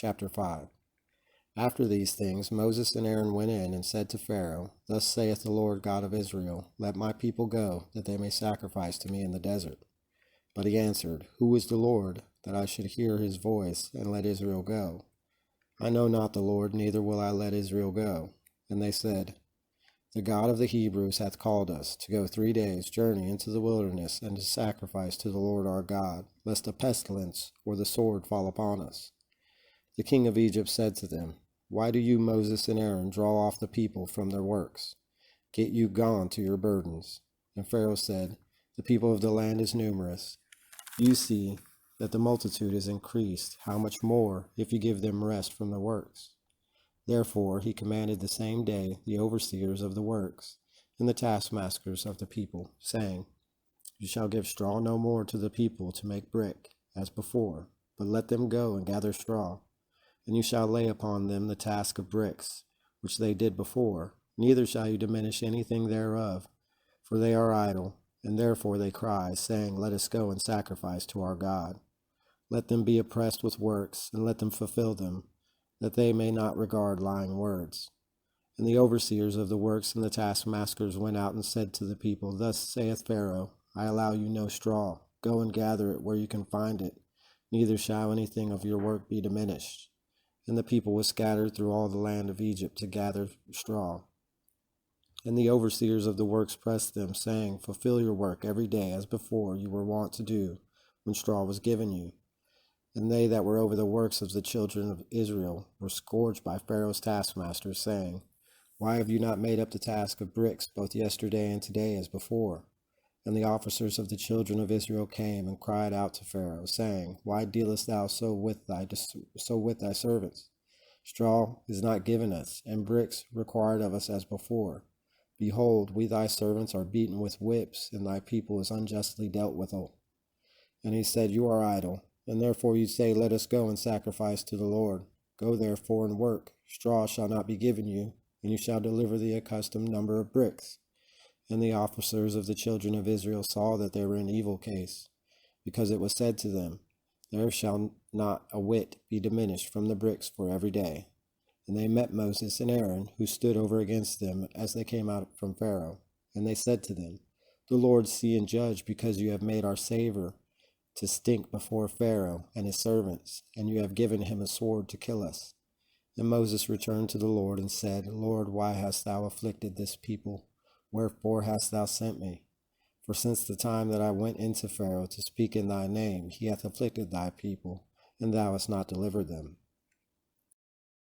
Chapter 5. After these things Moses and Aaron went in and said to Pharaoh, Thus saith the Lord God of Israel, Let my people go, that they may sacrifice to me in the desert. But he answered, Who is the Lord, that I should hear his voice, and let Israel go? I know not the Lord, neither will I let Israel go. And they said, The God of the Hebrews hath called us, to go 3 days' journey into the wilderness, and to sacrifice to the Lord our God, lest a pestilence or the sword fall upon us. The king of Egypt said to them, Why do you, Moses and Aaron, draw off the people from their works? Get you gone to your burdens. And Pharaoh said, The people of the land is numerous. You see that the multitude is increased. How much more, if you give them rest from their works? Therefore he commanded the same day the overseers of the works and the taskmasters of the people, saying, You shall give straw no more to the people to make brick, as before, but let them go and gather straw. And you shall lay upon them the task of bricks, which they did before, neither shall you diminish anything thereof, for they are idle, and therefore they cry, saying, Let us go and sacrifice to our God. Let them be oppressed with works, and let them fulfill them, that they may not regard lying words. And the overseers of the works and the taskmasters went out and said to the people, Thus saith Pharaoh, I allow you no straw. Go and gather it where you can find it, neither shall anything of your work be diminished. And the people was scattered through all the land of Egypt to gather straw. And the overseers of the works pressed them, saying, Fulfill your work every day as before you were wont to do, when straw was given you. And they that were over the works of the children of Israel were scourged by Pharaoh's taskmasters, saying, Why have you not made up the task of bricks both yesterday and today as before? And the officers of the children of Israel came and cried out to Pharaoh, saying, Why dealest thou so with thy servants? Straw is not given us, and bricks required of us as before. Behold, we thy servants are beaten with whips, and thy people is unjustly dealt withal. And he said, You are idle, and therefore you say, Let us go and sacrifice to the Lord. Go therefore and work. Straw shall not be given you, and you shall deliver the accustomed number of bricks. And the officers of the children of Israel saw that they were in evil case, because it was said to them, There shall not a whit be diminished from the bricks for every day. And they met Moses and Aaron, who stood over against them as they came out from Pharaoh. And they said to them, The Lord see and judge, because you have made our savor to stink before Pharaoh and his servants, and you have given him a sword to kill us. And Moses returned to the Lord and said, Lord, why hast thou afflicted this people? Wherefore hast thou sent me? For since the time that I went into Pharaoh to speak in thy name, he hath afflicted thy people, and thou hast not delivered them.